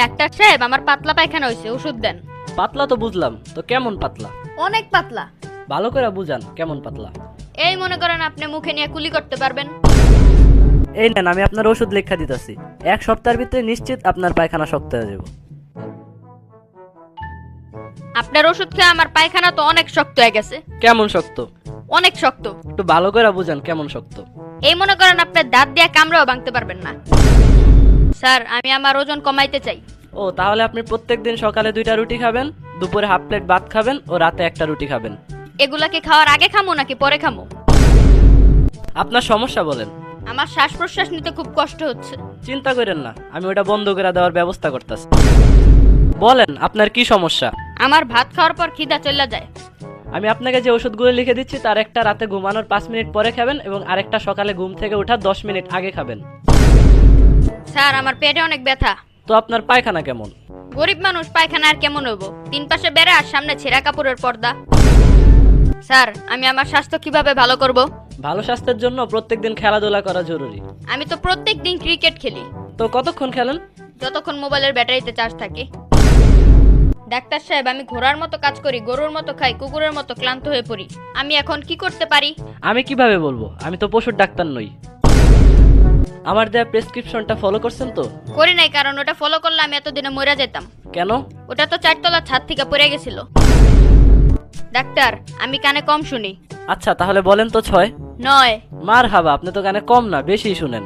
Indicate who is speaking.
Speaker 1: Doctor সাহেব, আমার পাতলা পায়খানা হয়েছে, ওষুধ দেন।
Speaker 2: পাতলা তো বুঝলাম, তো কেমন পাতলা?
Speaker 1: অনেক পাতলা।
Speaker 2: ভালো করে বুঝান কেমন পাতলা।
Speaker 1: এই মনে করেন আপনি মুখে নিয়ে কুলি করতে পারবেন।
Speaker 2: এই নেন, আমি আপনার ওষুধ লেখা দিতেছি। 1 সপ্তাহের ভিতরে নিশ্চিত আপনার পায়খানা শক্ত হয়ে যাবে।
Speaker 1: আপনার ওষুধ খেয়ে আমার পায়খানা তো অনেক শক্ত হয়ে গেছে।
Speaker 2: কেমন শক্ত?
Speaker 1: অনেক শক্ত।
Speaker 2: একটু ভালো করে বুঝান কেমন শক্ত।
Speaker 1: এই মনে করেন আপনার দাঁত দিয়ে কামড়েও ভাঙতে পারবেন না। স্যার, আমি আমার ওজন কমাইতে চাই।
Speaker 2: ও, তাহলে আপনি প্রত্যেকদিন সকালে 2টা রুটি খাবেন, দুপুরে হাফ প্লেট ভাত খাবেন ও রাতে 1টা রুটি খাবেন।
Speaker 1: এগুলাকে খাওয়ার আগে খামো নাকি পরে খামো?
Speaker 2: আপনার সমস্যা বলেন।
Speaker 1: আমার শ্বাস প্রশ্বাস নিতে খুব কষ্ট হচ্ছে।
Speaker 2: চিন্তা করেন না, আমি ওটা বন্ধ করে দেওয়ার ব্যবস্থা করতেছি। বলেন আপনার কি সমস্যা?
Speaker 1: আমার ভাত খাওয়ার পর খিদা চলে যায়।
Speaker 2: আমি আপনাকে যে ওষুধগুলো লিখে দিচ্ছি তার একটা রাতে ঘুমানোর 5 মিনিট পরে খাবেন এবং আরেকটা সকালে ঘুম থেকে ওঠার 10 মিনিট আগে খাবেন।
Speaker 1: স্যার, আমার পেটে অনেক ব্যথা।
Speaker 2: তো আপনার পায়খানা কেমন?
Speaker 1: গরিব মানুষ, পায়খানা আর কেমন হইব? 3 পাশে বেড়া আর সামনে ছেঁড়া কাপড়ের পর্দা। স্যার, আমি আমার স্বাস্থ্য কিভাবে ভালো করব?
Speaker 2: ভালো স্বাস্থ্যের জন্য প্রত্যেকদিন খেলাধুলা করা জরুরি।
Speaker 1: আমি তো প্রত্যেক দিন ক্রিকেট খেলি।
Speaker 2: তো কতক্ষণ খেলেন?
Speaker 1: যতক্ষণ মোবাইলের ব্যাটারিতে চার্জ থাকে। ডাক্তার সাহেব, আমি ঘোড়ার মতো কাজ করি, গরুর মতো খাই, কুকুরের মতো ক্লান্ত হয়ে পড়ি। আমি এখন কি করতে পারি?
Speaker 2: আমি কিভাবে বলবো, আমি তো পশুর ডাক্তার নই। আমার দেয়া প্রেসক্রিপশনটা ফলো করছেন তো?
Speaker 1: করি নাই, কারণ ওটা ফলো করলে আমি এতদিনে মরে যেতাম।
Speaker 2: কেন?
Speaker 1: ওটা তো 4 তলা ছাদ থেকে পড়ে গেছিল। ডাক্তার, আমি কানে কম শুনি।
Speaker 2: আচ্ছা, তাহলে বলেন তো 6।
Speaker 1: 9।
Speaker 2: মার হাবা, আপনি তো কানে কম না বেশি শুনেন।